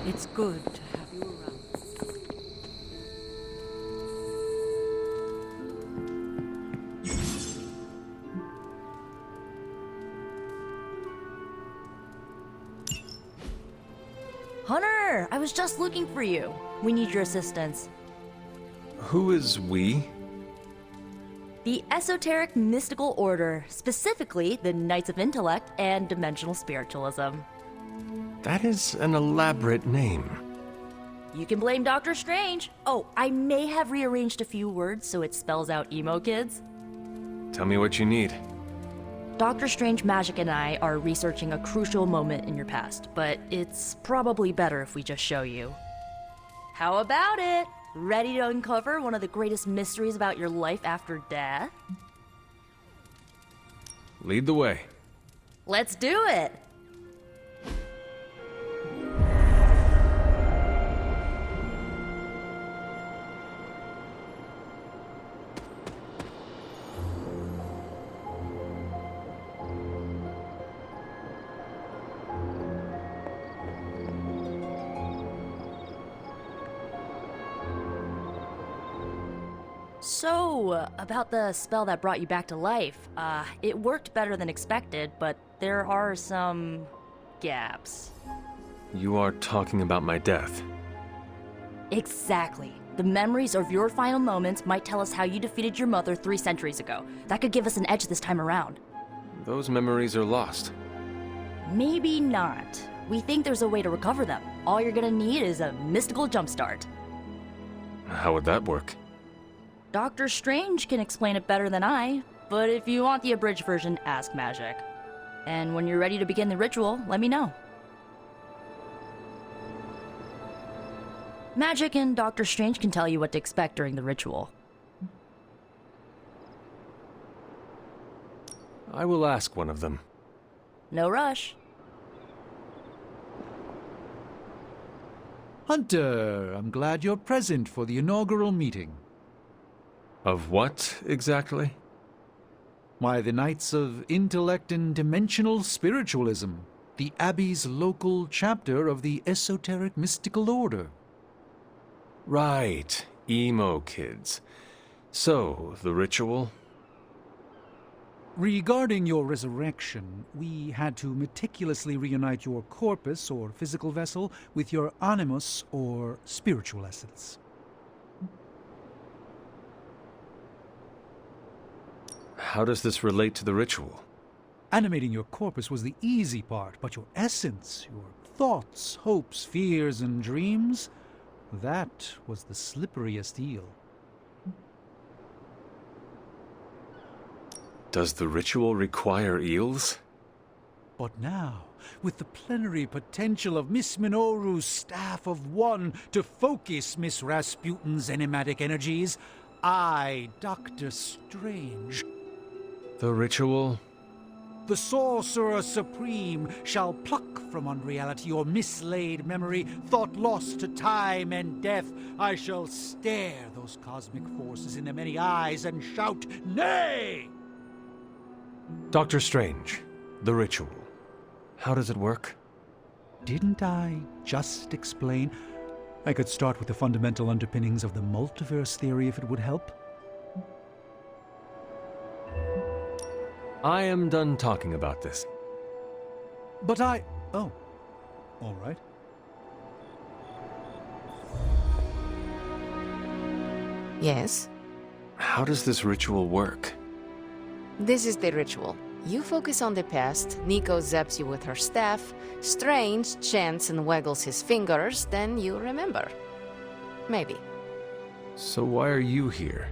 It's good to have you around. Hunter, I was just looking for you. We need your assistance. Who is we? The Esoteric Mystical Order, specifically the Knights of Intellect and Dimensional Spiritualism. That is an elaborate name. You can blame Doctor Strange. Oh, I may have rearranged a few words so it spells out emo kids. Tell me what you need. Doctor Strange Magic and I are researching a crucial moment in your past, but it's probably better if we just show you. How about it? Ready to uncover one of the greatest mysteries about your life after death? Lead the way. Let's do it! So, about the spell that brought you back to life, it worked better than expected, but there are some gaps. You are talking about my death. Exactly. The memories of your final moments might tell us how you defeated your mother 3 centuries ago. That could give us an edge this time around. Those memories are lost. Maybe not. We think there's a way to recover them. All you're gonna need is a mystical jumpstart. How would that work? Doctor Strange can explain it better than I, but if you want the abridged version, ask Magic. And when you're ready to begin the ritual, let me know. Magic and Doctor Strange can tell you what to expect during the ritual. I will ask one of them. No rush. Hunter, I'm glad you're present for the inaugural meeting. Of what, exactly? Why, the Knights of Intellect and Dimensional Spiritualism, the Abbey's local chapter of the Esoteric Mystical Order. Right, emo kids. So, the ritual? Regarding your resurrection, we had to meticulously reunite your corpus, or physical vessel, with your animus, or spiritual essence. How does this relate to the ritual? Animating your corpus was the easy part, but your essence, your thoughts, hopes, fears, and dreams, that was the slipperiest eel. Does the ritual require eels? But now, with the plenary potential of Miss Minoru's Staff of One to focus Miss Rasputin's enigmatic energies, I, Doctor Strange, The ritual? the Sorcerer Supreme, shall pluck from unreality your mislaid memory, thought lost to time and death. I shall stare those cosmic forces in their many eyes and shout, "Nay!" Doctor Strange, the ritual. How does it work? Didn't I just explain? I could start with the fundamental underpinnings of the multiverse theory if it would help. I am done talking about this. But oh, all right. Yes, How does this ritual work? this is the ritual. You focus on the past, Nico zaps you with her staff, Strange chants and waggles his fingers, then you remember. Maybe. So why are you here?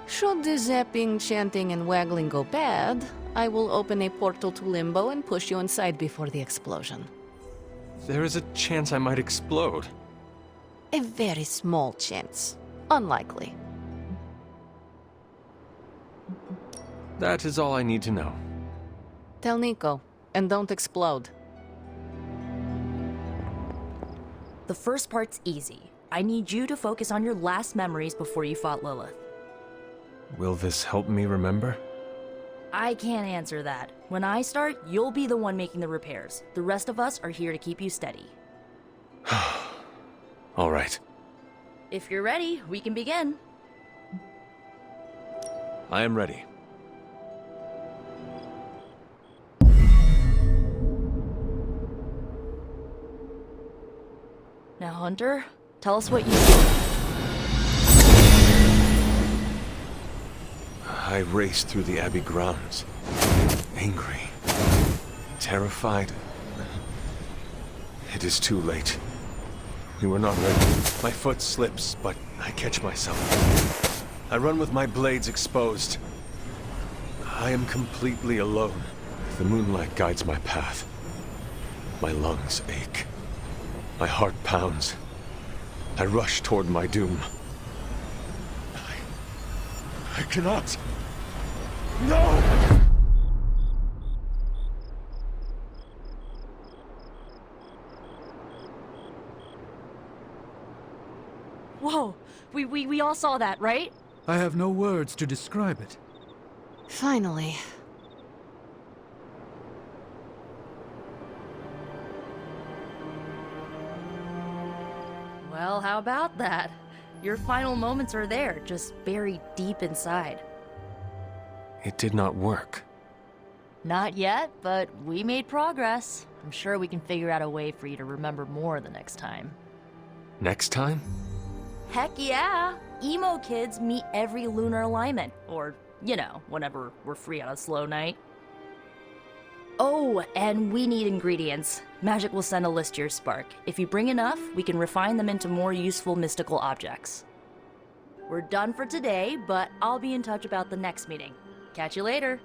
Should the zapping, chanting, and waggling go bad, I will open a portal to Limbo and push you inside before the explosion. There is a chance I might explode. A very small chance. Unlikely. That is all I need to know. Tell Nico, and don't explode. The first part's easy. I need you to focus on your last memories before you fought Lilith. Will this help me remember? I can't answer that. When I start, you'll be the one making the repairs. The rest of us are here to keep you steady. All right. If you're ready, we can begin. I am ready. Now, Hunter, tell us what you see. I raced through the Abbey grounds. Angry. Terrified. It is too late. We were not ready. My foot slips, but I catch myself. I run with my blades exposed. I am completely alone. The moonlight guides my path. My lungs ache. My heart pounds. I rush toward my doom. I cannot. No! Whoa, we all saw that, right? I have no words to describe it. Finally. Well, how about that? Your final moments are there, just buried deep inside. It did not work. Not yet, but we made progress. I'm sure we can figure out a way for you to remember more the next time. Next time? Heck yeah! Emo kids meet every lunar alignment, or, you know, whenever we're free on a slow night. Oh, and we need ingredients. Magic will send a list to your spark. If you bring enough, we can refine them into more useful mystical objects. We're done for today, but I'll be in touch about the next meeting. Catch you later.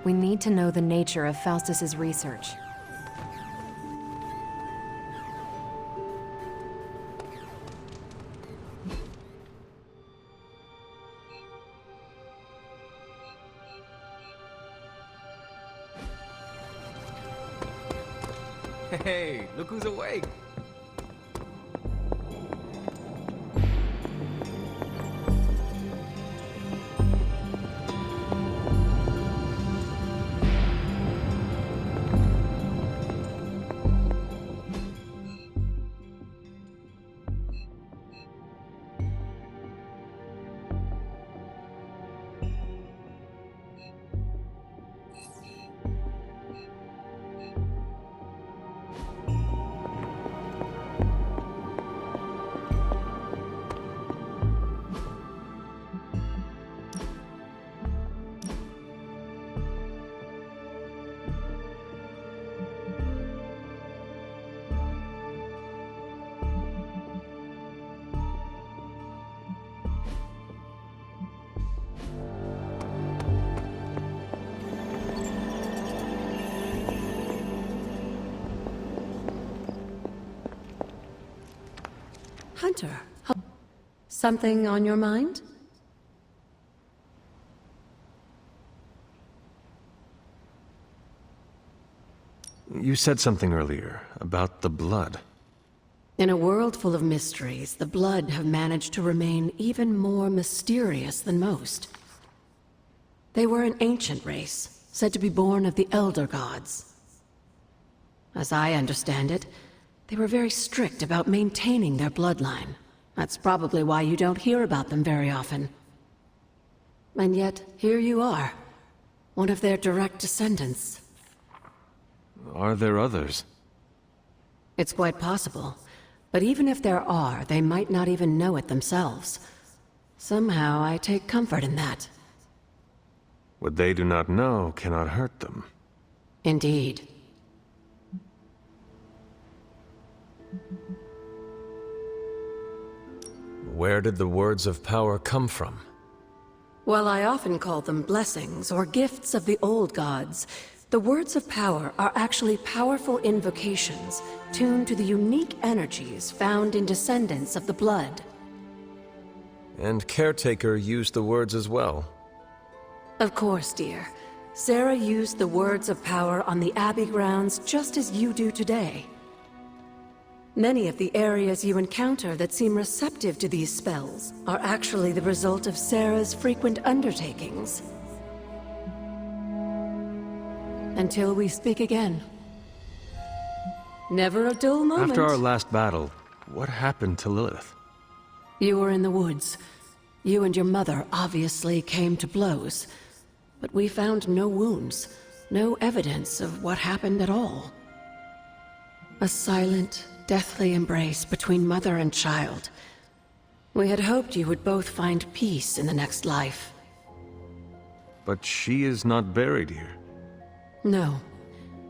We need to know the nature of Faustus's research. Hey, look who's awake! Hunter, something on your mind? You said something earlier about the blood. In a world full of mysteries, the Blood have managed to remain even more mysterious than most. They were an ancient race, said to be born of the Elder Gods. As I understand it, they were very strict about maintaining their bloodline. That's probably why you don't hear about them very often. And yet, here you are, one of their direct descendants. Are there others? It's quite possible. But even if there are, they might not even know it themselves. Somehow, I take comfort in that. What they do not know cannot hurt them. Indeed. where did the words of power come from? While I often call them blessings or gifts of the old gods, the words of power are actually powerful invocations tuned to the unique energies found in descendants of the blood. And Caretaker used the words as well. Of course, dear. Sarah used the words of power on the Abbey grounds just as you do today. Many of the areas you encounter that seem receptive to these spells are actually the result of Sarah's frequent undertakings. Until we speak again. Never a dull moment. After our last battle, what happened to Lilith? You were in the woods. You and your mother obviously came to blows. But we found no wounds, no evidence of what happened at all. A silent, deathly embrace between mother and child. We had hoped you would both find peace in the next life. But she is not buried here. No.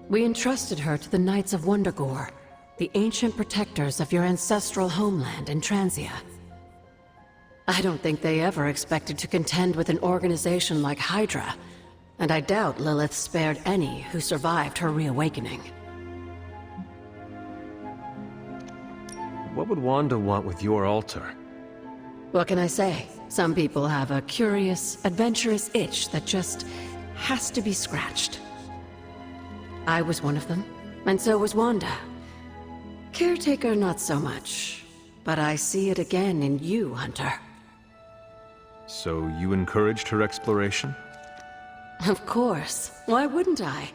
We entrusted her to the Knights of Wondergore, the ancient protectors of your ancestral homeland in Transia. I don't think they ever expected to contend with an organization like Hydra, and I doubt Lilith spared any who survived her reawakening. What would Wanda want with your altar? What can I say? Some people have a curious, adventurous itch that just has to be scratched. I was one of them, and so was Wanda. Caretaker, not so much, but I see it again in you, Hunter. So you encouraged her exploration? Of course. Why wouldn't I?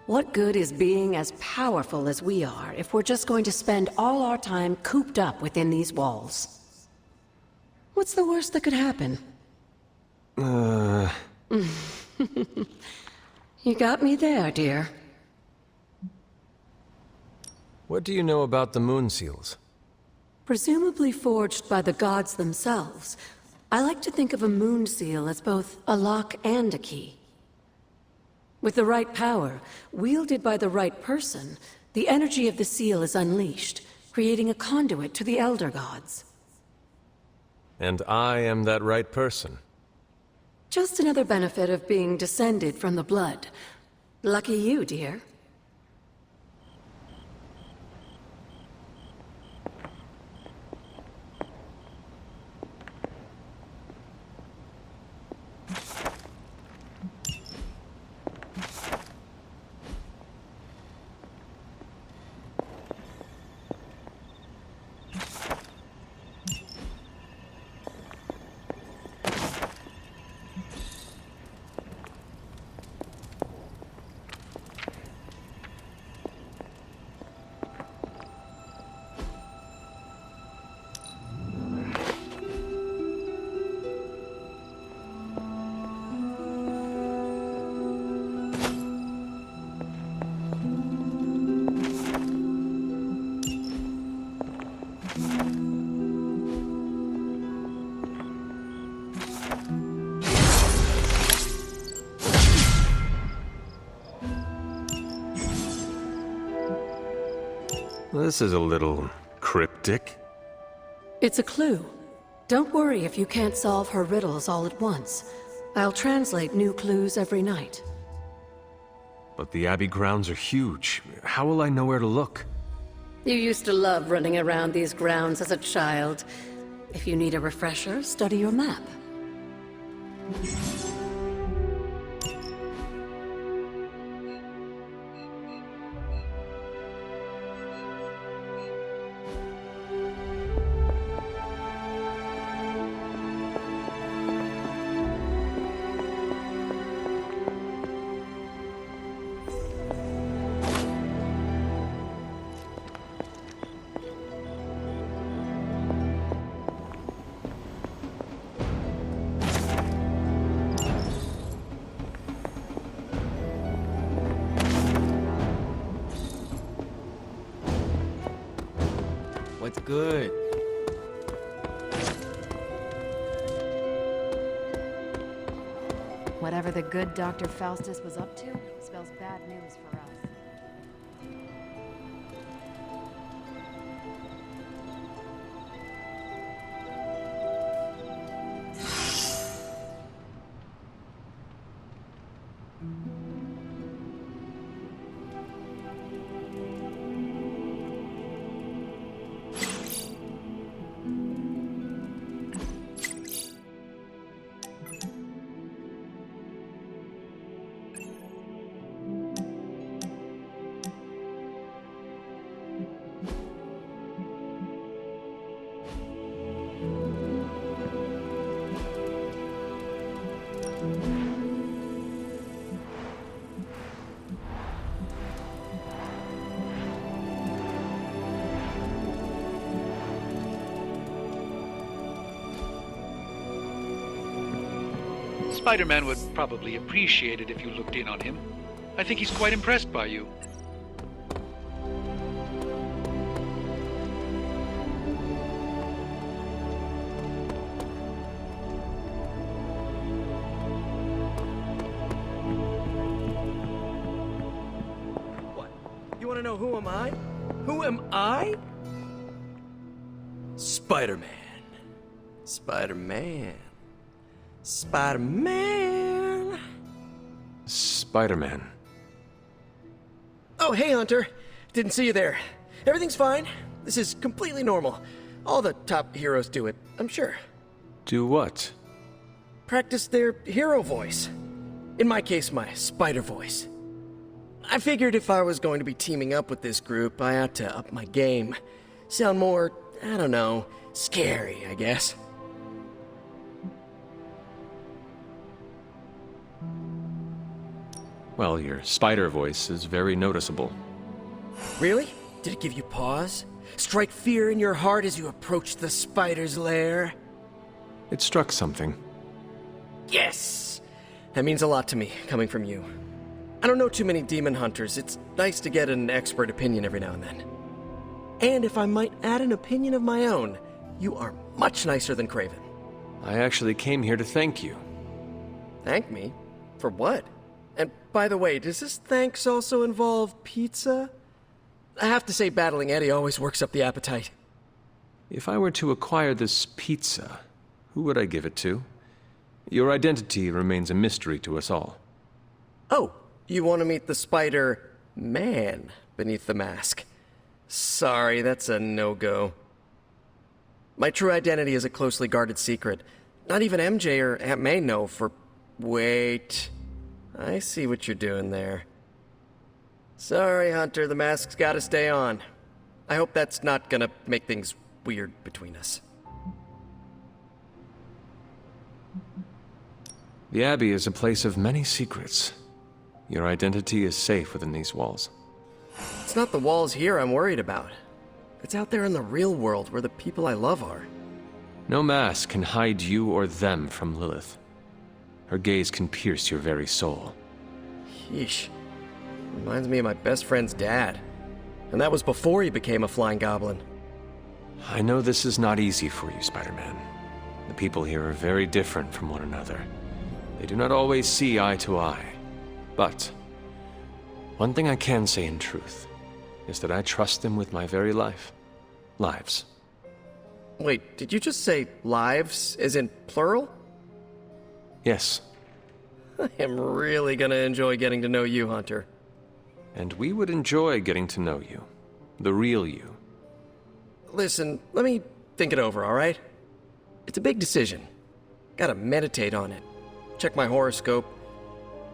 What good is being as powerful as we are if we're just going to spend all our time cooped up within these walls? What's the worst that could happen? You got me there, dear. What do you know about the moon seals? Presumably forged by the gods themselves, I like to think of a moon seal as both a lock and a key. With the right power, wielded by the right person, the energy of the seal is unleashed, creating a conduit to the Elder Gods. And I am that right person. Just another benefit of being descended from the blood. Lucky you, dear. This is a little cryptic. It's a clue. Don't worry if you can't solve her riddles all at once. I'll translate new clues every night. But the Abbey grounds are huge. How will I know where to look? You used to love running around these grounds as a child. If you need a refresher, study your map. What's good? Whatever the good Dr. Faustus was up to spells bad news for us. Spider-Man would probably appreciate it if you looked in on him. I think he's quite impressed by you. What? You want to know who am I? Who am I? Spider-Man. Spider-Man. Spider-Man. Spider-Man. Oh, hey, Hunter. Didn't see you there. Everything's fine. This is completely normal. All the top heroes do it, I'm sure. Do what? Practice their hero voice. In my case, my spider voice. I figured if I was going to be teaming up with this group, I ought to up my game. Sound more, I don't know, scary, I guess. Well, your spider voice is very noticeable. Really? Did it give you pause? Strike fear in your heart as you approach the spider's lair? It struck something. Yes! That means a lot to me, coming from you. I don't know too many demon hunters. It's nice to get an expert opinion every now and then. And if I might add an opinion of my own, you are much nicer than Craven. I actually came here to thank you. Thank me? For what? And by the way, does this thanks also involve pizza? I have to say, battling Eddie always works up the appetite. If I were to acquire this pizza, who would I give it to? Your identity remains a mystery to us all. Oh, you want to meet the Spider-Man beneath the mask? Sorry, that's a no-go. My true identity is a closely guarded secret. Not even MJ or Aunt May know for... Wait... I see what you're doing there. Sorry, Hunter, the mask's gotta stay on. I hope that's not gonna make things weird between us. The Abbey is a place of many secrets. Your identity is safe within these walls. It's not the walls here I'm worried about. It's out there in the real world where the people I love are. No mask can hide you or them from Lilith. Her gaze can pierce your very soul. Yeesh. Reminds me of my best friend's dad. And that was before he became a flying goblin. I know this is not easy for you, Spider-Man. The people here are very different from one another. They do not always see eye to eye. But one thing I can say in truth is that I trust them with my very life. Lives. Wait, did you just say lives, as in plural? Yes. I am really gonna enjoy getting to know you, Hunter. And we would enjoy getting to know you. The real you. Listen, let me think it over, alright? It's a big decision. Gotta meditate on it. Check my horoscope,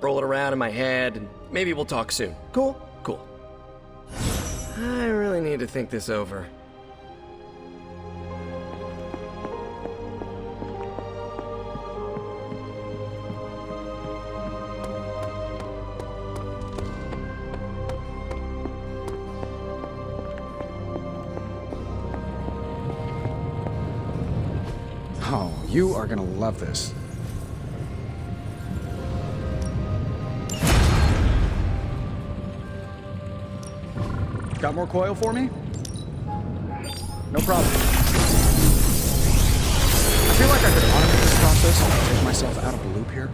roll it around in my head, and maybe we'll talk soon. Cool? Cool. I really need to think this over. Oh, you are gonna love this. Got more coil for me? No problem. I feel like I could automate this process and take myself out of the loop here.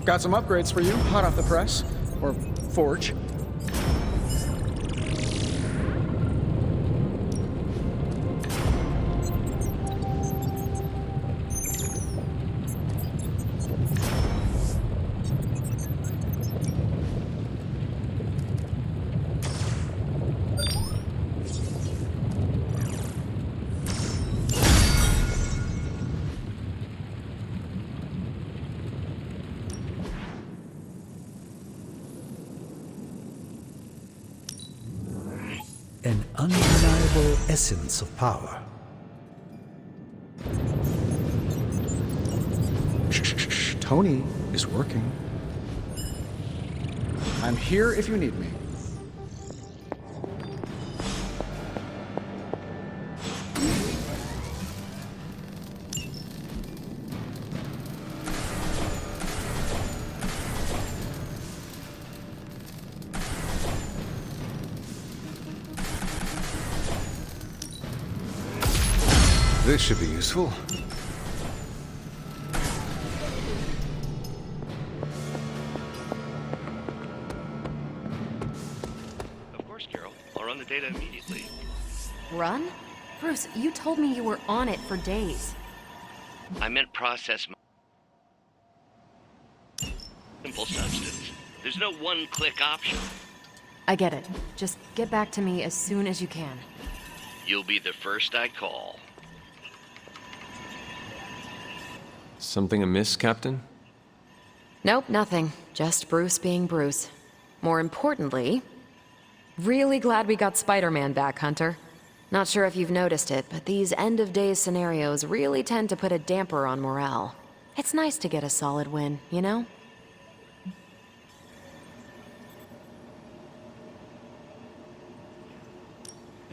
Got some upgrades for you, hot off the press. Or forge. An undeniable essence of power. Shh. Tony is working. I'm here if you need me. This should be useful. Of course, Carol. I'll run the data immediately. Run? Bruce, you told me you were on it for days. I meant process simple substance. There's no one-click option. I get it. Just get back to me as soon as you can. You'll be the first I call. Something amiss, Captain? Nope, nothing. Just Bruce being Bruce. More importantly, really glad we got Spider-Man back, Hunter. Not sure if you've noticed it, but these end-of-days scenarios really tend to put a damper on morale. It's nice to get a solid win, you know?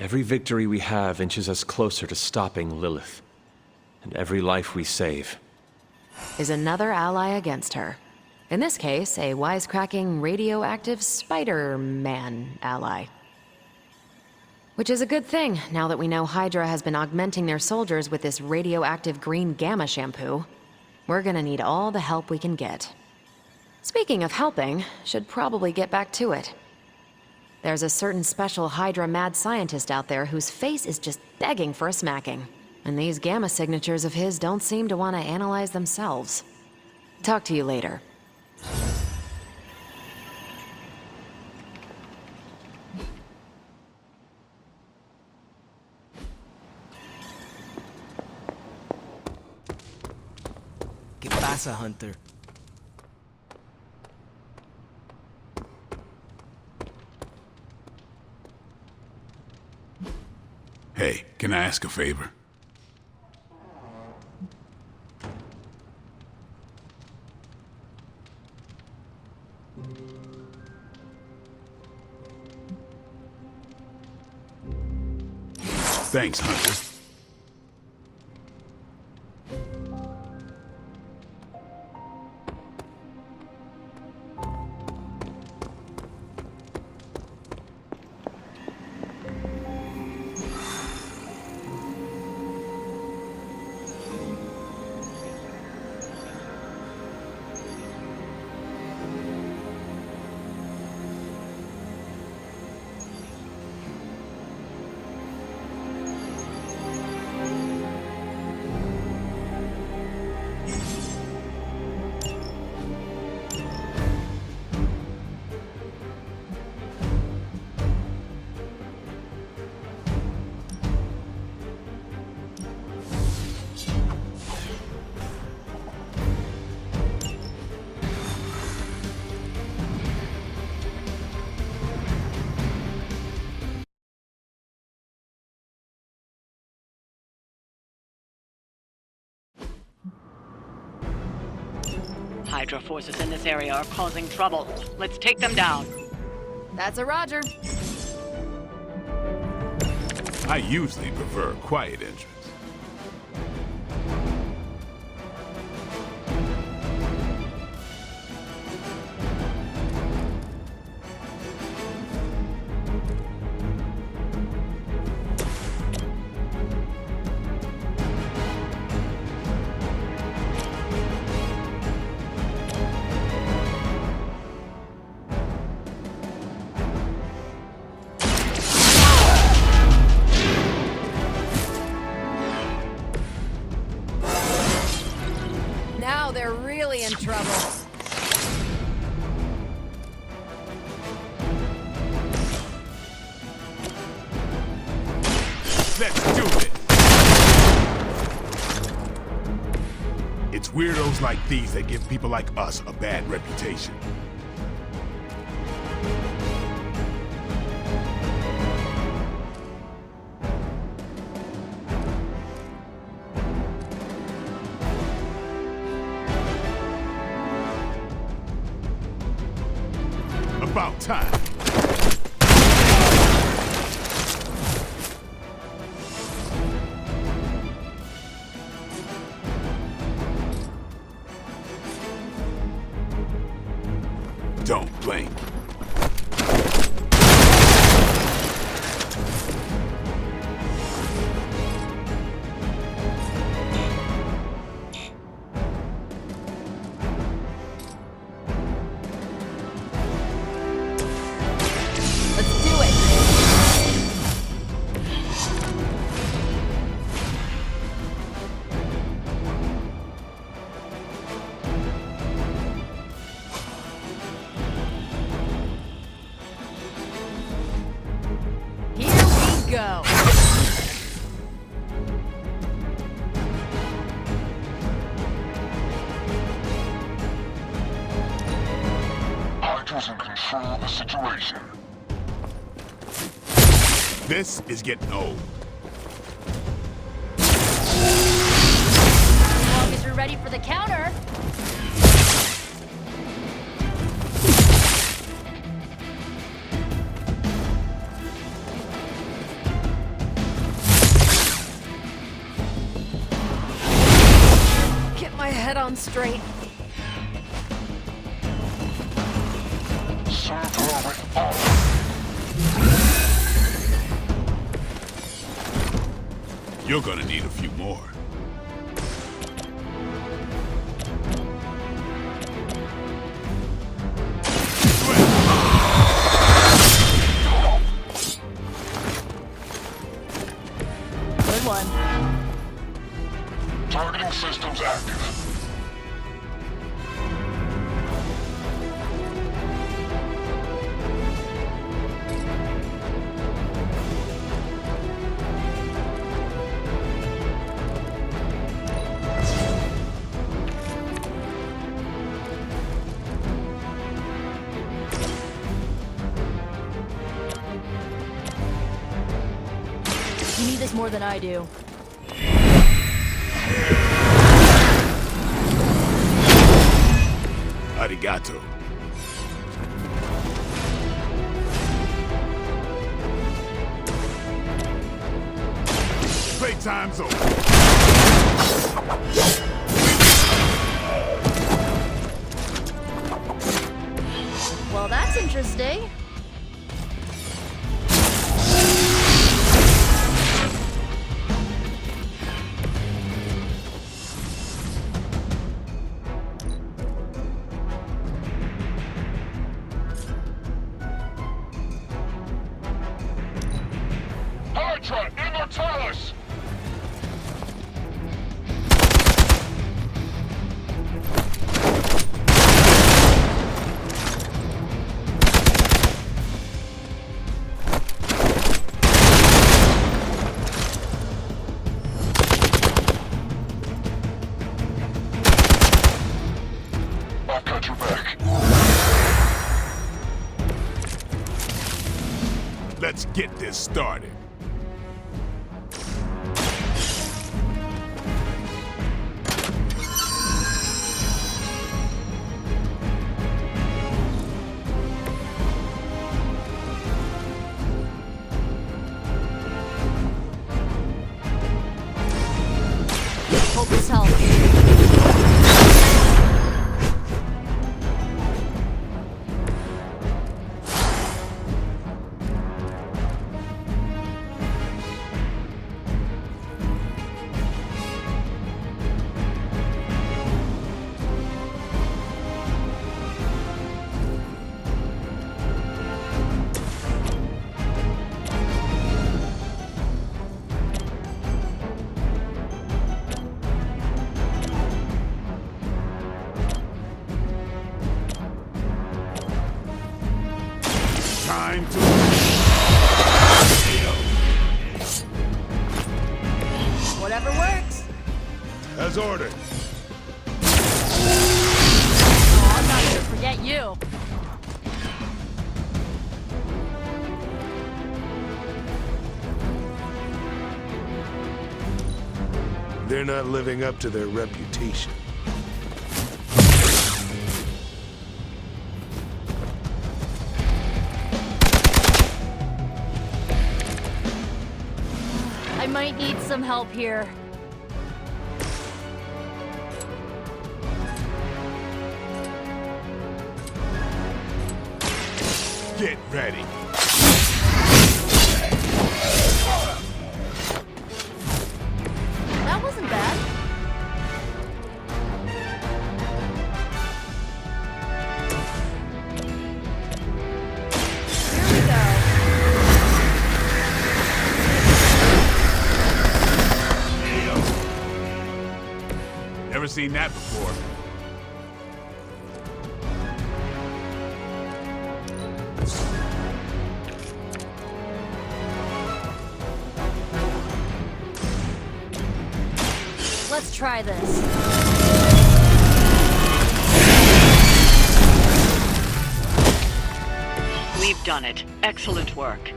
Every victory we have inches us closer to stopping Lilith. And every life we save Is another ally against her. In this case, a wisecracking radioactive Spider-Man ally. Which is a good thing, now that we know Hydra has been augmenting their soldiers with this radioactive green gamma shampoo. We're gonna need all the help we can get. Speaking of helping, should probably get back to it. There's a certain special Hydra mad scientist out there whose face is just begging for a smacking. And these gamma signatures of his don't seem to want to analyze themselves. Talk to you later. ¿Qué pasa, Hunter? Hey, can I ask a favor? Thanks, Hunter. Hydra forces in this area are causing trouble. Let's take them down. That's a Roger. I usually prefer a quiet entrance. Now they're really in trouble. Let's do it! It's weirdos like these that give people like us a bad reputation. About time. Don't blink. officials in control of the situation. This is getting old. As long as you're ready for the counter. Get my head on straight. You're gonna need a few more. Good one. Targeting systems active. You need this more than I do. Arigato. Playtime's over. Well, that's interesting. Hydra, Immortalis! I've got your back. Let's get this started. Hope this helps. Time to... Whatever works. As ordered. Oh, I'm not gonna forget you. They're not living up to their reputation. I might need some help here. Get ready. That wasn't bad. Here we go. Never seen that before. Let's try this. We've done it. Excellent work.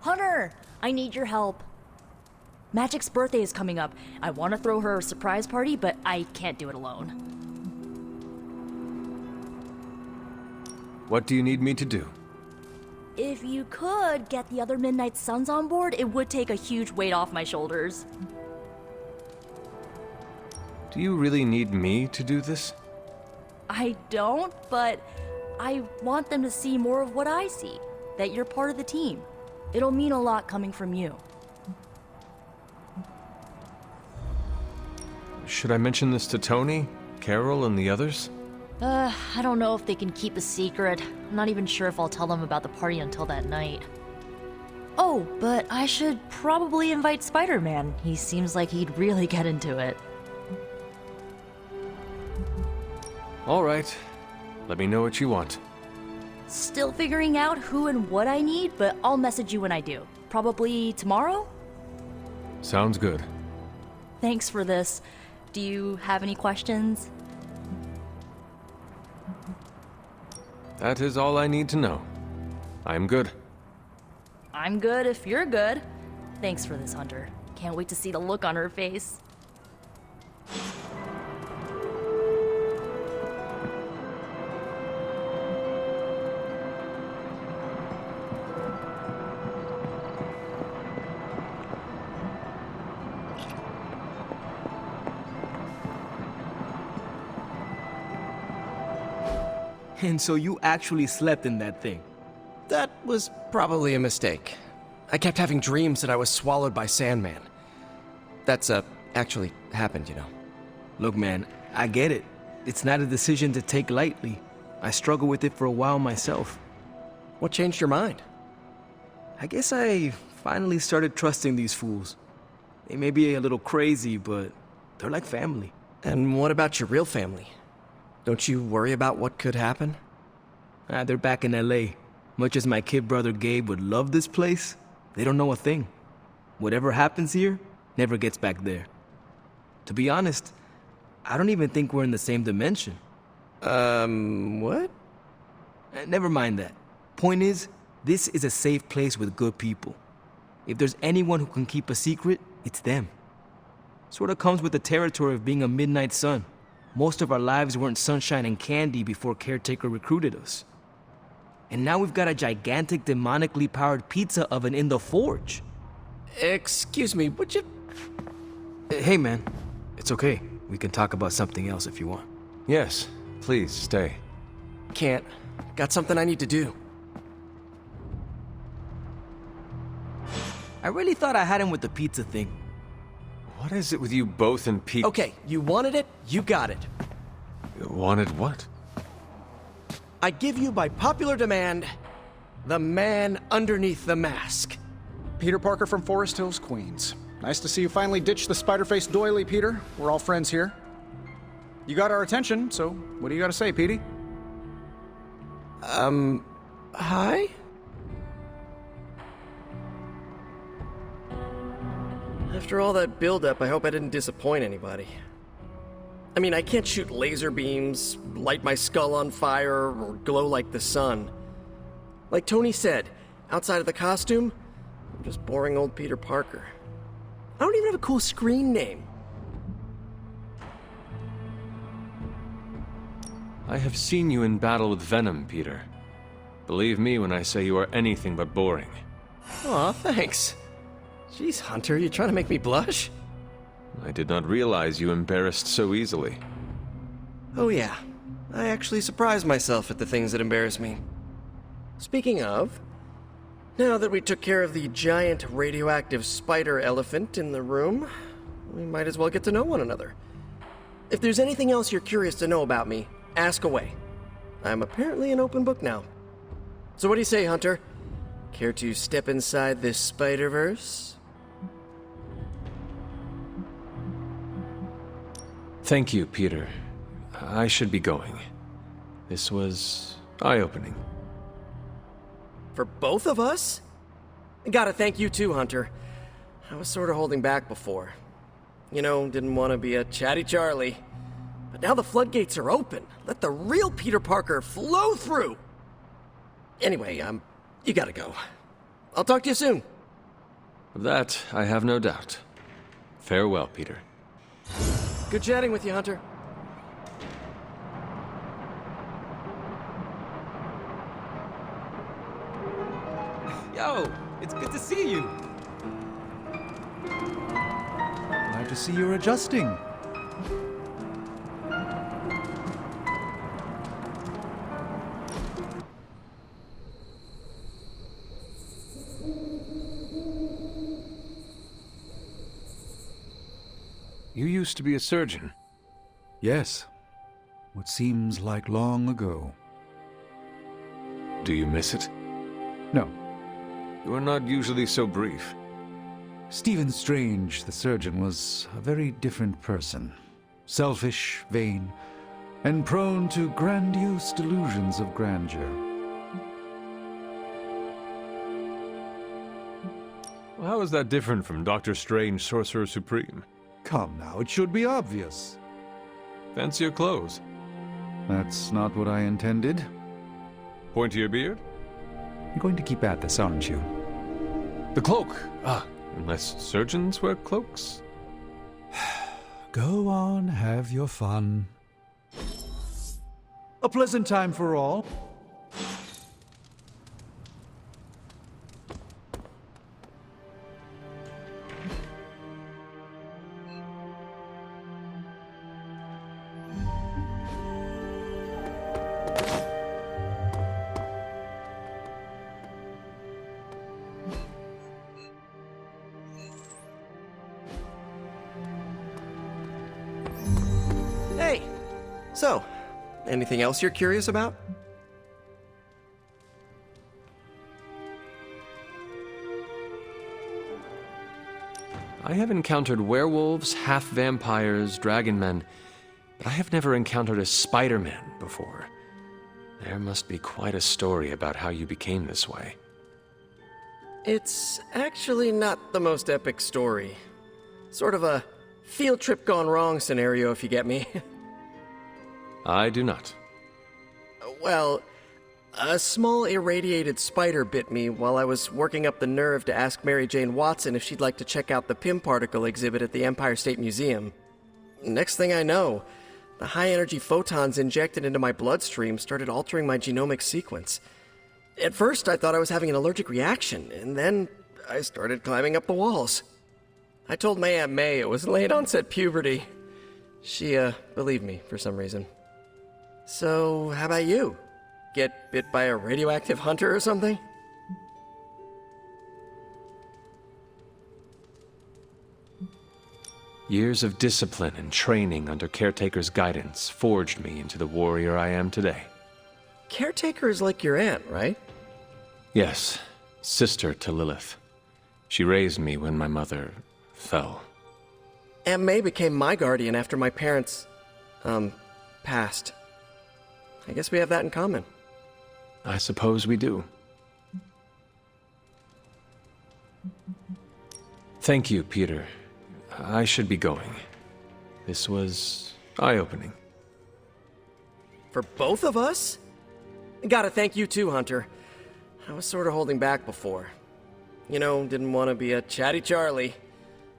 Hunter, I need your help. Magic's birthday is coming up. I want to throw her a surprise party, but I can't do it alone. What do you need me to do? If you could get the other Midnight Suns on board, it would take a huge weight off my shoulders. Do you really need me to do this? I don't, but I want them to see more of what I see. That you're part of the team. It'll mean a lot coming from you. Should I mention this to Tony, Carol, and the others? I don't know if they can keep a secret. I'm not even sure if I'll tell them about the party until that night. Oh, but I should probably invite Spider-Man. He seems like he'd really get into it. All right. Let me know what you want. Still figuring out who and what I need, but I'll message you when I do. Probably tomorrow? Sounds good. Thanks for this. Do you have any questions? That is all I need to know. I'm good. I'm good if you're good. Thanks for this, Hunter. Can't wait to see the look on her face. And so you actually slept in that thing. That was probably a mistake. I kept having dreams that I was swallowed by Sandman. That's, actually happened, you know. Look, man, I get it. It's not a decision to take lightly. I struggled with it for a while myself. What changed your mind? I guess I finally started trusting these fools. They may be a little crazy, but they're like family. And what about your real family? Don't you worry about what could happen? They're back in LA. Much as my kid brother Gabe would love this place, they don't know a thing. Whatever happens here never gets back there. To be honest, I don't even think we're in the same dimension. What? Never mind that. Point is, this is a safe place with good people. If there's anyone who can keep a secret, it's them. Sort of comes with the territory of being a Midnight Sun. Most of our lives weren't sunshine and candy before Caretaker recruited us. And now we've got a gigantic demonically powered pizza oven in the forge. Excuse me, would you... Hey man, it's okay. We can talk about something else if you want. Yes, please stay. Can't. Got something I need to do. I really thought I had him with the pizza thing. What is it with you both and Pete? Okay, you wanted it, you got it. You wanted what? I give you by popular demand, the man underneath the mask. Peter Parker from Forest Hills, Queens. Nice to see you finally ditched the spider-faced doily, Peter. We're all friends here. You got our attention, so what do you got to say, Petey? Hi? After all that build-up, I hope I didn't disappoint anybody. I mean, I can't shoot laser beams, light my skull on fire, or glow like the sun. Like Tony said, outside of the costume, I'm just boring old Peter Parker. I don't even have a cool screen name. I have seen you in battle with Venom, Peter. Believe me when I say you are anything but boring. Aw, thanks. Jeez, Hunter, you trying to make me blush? I did not realize you embarrassed so easily. Oh yeah, I actually surprise myself at the things that embarrass me. Speaking of, now that we took care of the giant radioactive spider elephant in the room, we might as well get to know one another. If there's anything else you're curious to know about me, Ask away. I'm apparently an open book now. So what do you say, Hunter? Care to step inside this Spider-Verse? Thank you, Peter. I should be going. This was eye-opening. For both of us? Gotta thank you too, Hunter. I was sort of holding back before. You know, didn't want to be a chatty Charlie. But now the floodgates are open. Let the real Peter Parker flow through! Anyway, you gotta go. I'll talk to you soon. Of that, I have no doubt. Farewell, Peter. Good chatting with you, Hunter. Yo, it's good to see you. Glad to see you're adjusting. You used to be a surgeon. Yes. What seems like long ago. Do you miss it? No. You are not usually so brief. Stephen Strange, the surgeon, was a very different person. Selfish, vain, and prone to grandiose delusions of grandeur. Well, how is that different from Doctor Strange, Sorcerer Supreme? Come now, it should be obvious. Fancier clothes. That's not what I intended. Pointier beard? You're going to keep at this, aren't you? The cloak! Unless surgeons wear cloaks? Go on, have your fun. A pleasant time for all. Hey! So, anything else you're curious about? I have encountered werewolves, half-vampires, dragon men, but I have never encountered a Spider-Man before. There must be quite a story about how you became this way. It's actually not the most epic story. Sort of a field trip gone wrong scenario, if you get me. I do not. Well, a small irradiated spider bit me while I was working up the nerve to ask Mary Jane Watson if she'd like to check out the Pym particle exhibit at the Empire State Museum. Next thing I know, the high-energy photons injected into my bloodstream started altering my genomic sequence. At first, I thought I was having an allergic reaction, and then I started climbing up the walls. I told my Aunt May it was late-onset puberty. She, believed me for some reason. So, how about you? Get bit by a radioactive hunter or something? Years of discipline and training under Caretaker's guidance forged me into the warrior I am today. Caretaker is like your aunt, right? Yes, sister to Lilith. She raised me when my mother fell. Aunt May became my guardian after my parents, passed. I guess we have that in common. I suppose we do. Thank you, Peter. I should be going. This was eye-opening. For both of us? Gotta thank you too, Hunter. I was sort of holding back before. You know, didn't want to be a chatty Charlie.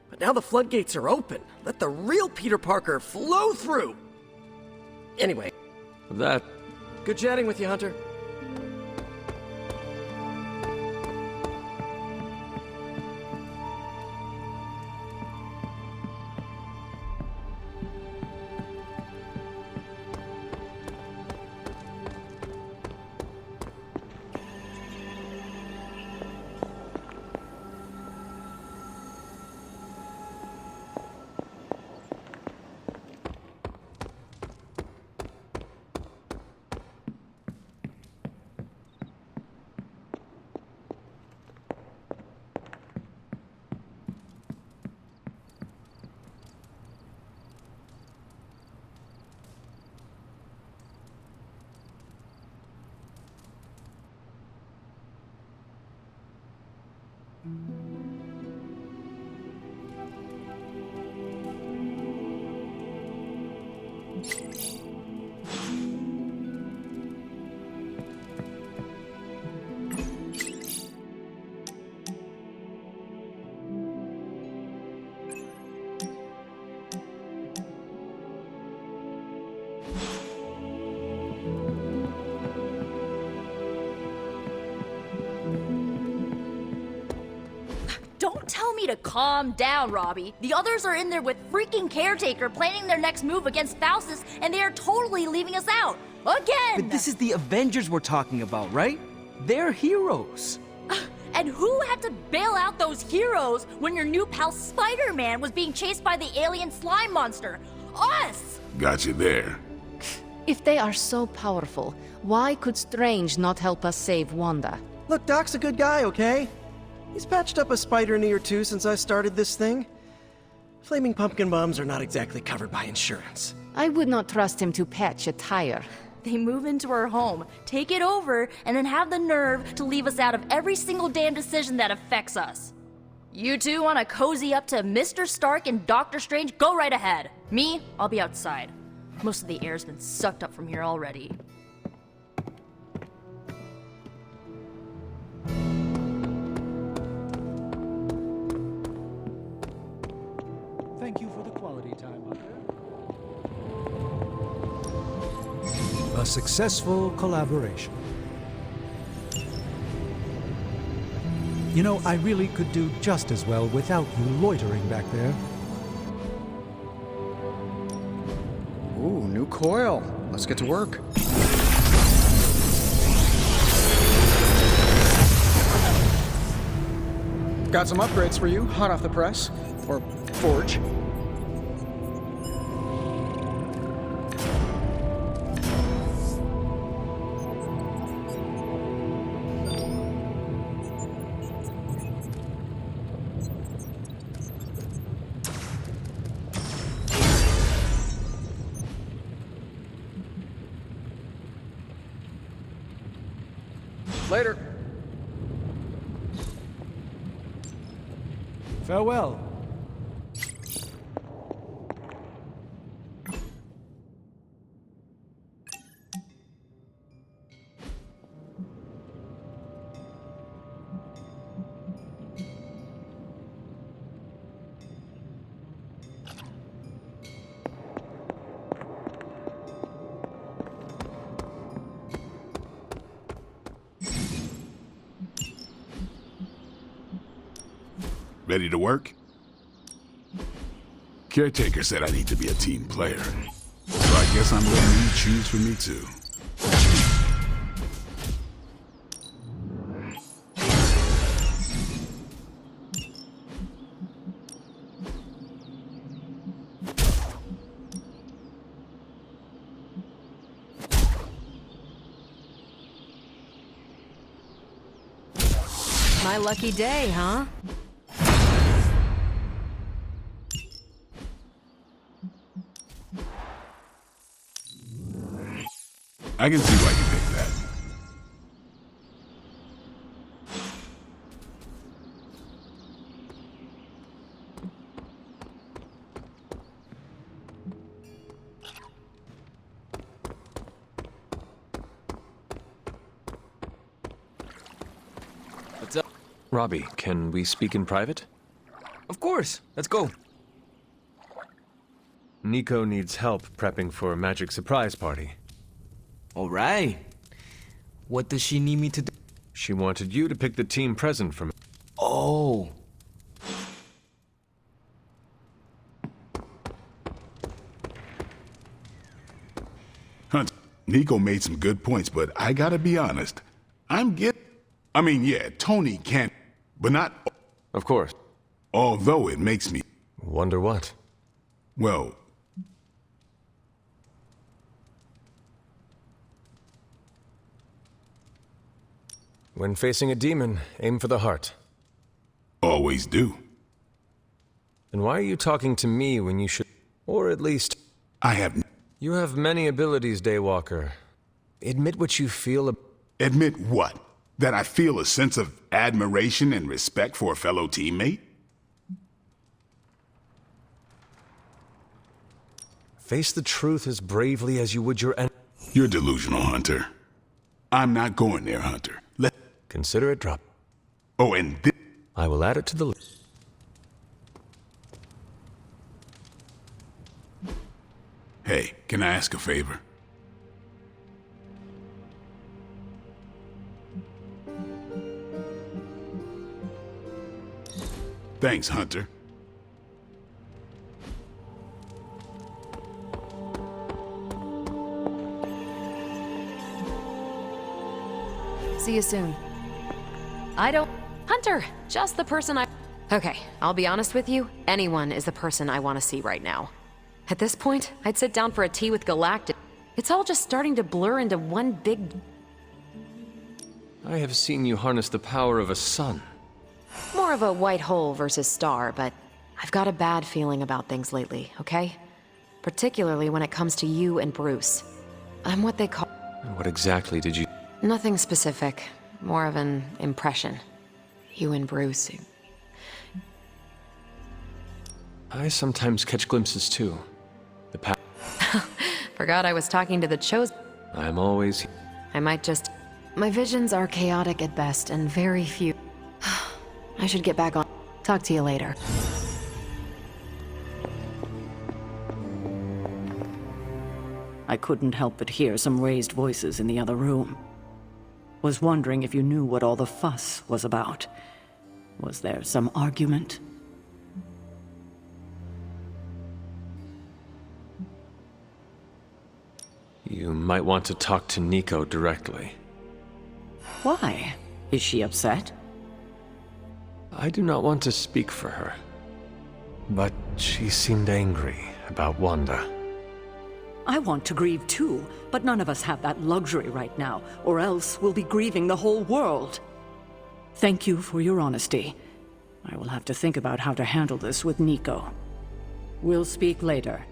But now the floodgates are open. Let the real Peter Parker flow through! Anyway. Of that... Good chatting with you, Hunter. Don't tell me to calm down, Robbie. The others are in there with freaking Caretaker planning their next move against Faustus, and they are totally leaving us out. Again! But this is the Avengers we're talking about, right? They're heroes. And who had to bail out those heroes when your new pal Spider-Man was being chased by the alien slime monster? Us! Got you there. If they are so powerful, why could Strange not help us save Wanda? Look, Doc's a good guy, okay? He's patched up a spider knee or two since I started this thing. Flaming pumpkin bombs are not exactly covered by insurance. I would not trust him to patch a tire. They move into our home, take it over, and then have the nerve to leave us out of every single damn decision that affects us. You two want to cozy up to Mr. Stark and Doctor Strange? Go right ahead. Me, I'll be outside. Most of the air's been sucked up from here already. Thank you for the quality time, Hunter. A successful collaboration. You know, I really could do just as well without you loitering back there. Ooh, new coil. Let's get to work. Got some upgrades for you, hot off the press. Or forge. Later. Farewell. Ready to work? Caretaker said I need to be a team player. So I guess I'm letting you choose for me too. My lucky day, huh? I can see why you picked that. What's up? Robbie, can we speak in private? Of course. Let's go. Nico needs help prepping for a magic surprise party. All right. What does she need me to do? She wanted you to pick the team present for me. Oh. Hunt, Nico made some good points, but I gotta be honest. Yeah, Tony can't, but not... Of course. Although it makes me... Wonder what? Well... When facing a demon, aim for the heart. Always do. Then why are you talking to me when you should... Or at least... I have... You have many abilities, Daywalker. Admit what you feel... Admit what? That I feel a sense of admiration and respect for a fellow teammate? Face the truth as bravely as you would your enemy. You're delusional, Hunter. I'm not going there, Hunter. Consider it dropped. Oh, and I will add it to the list. Hey, can I ask a favor? Thanks, Hunter. See you soon. Hunter, just the person I... Okay, I'll be honest with you. Anyone is the person I want to see right now. At this point, I'd sit down for a tea with Galactic. It's all just starting to blur into one big... I have seen you harness the power of a sun. More of a white hole versus star, but I've got a bad feeling about things lately, okay? Particularly when it comes to you and Bruce. I'm what they call... What exactly did you... Nothing specific. More of an impression. You and Bruce. I sometimes catch glimpses too. The power... Forgot I was talking to the chosen. I'm always... I might just... My visions are chaotic at best and very few... I should get back on. Talk to you later. I couldn't help but hear some raised voices in the other room. Was wondering if you knew what all the fuss was about. Was there some argument? You might want to talk to Nico directly. Why? Is she upset? I do not want to speak for her. But she seemed angry about Wanda. I want to grieve too, but none of us have that luxury right now, or else we'll be grieving the whole world. Thank you for your honesty. I will have to think about how to handle this with Nico. We'll speak later.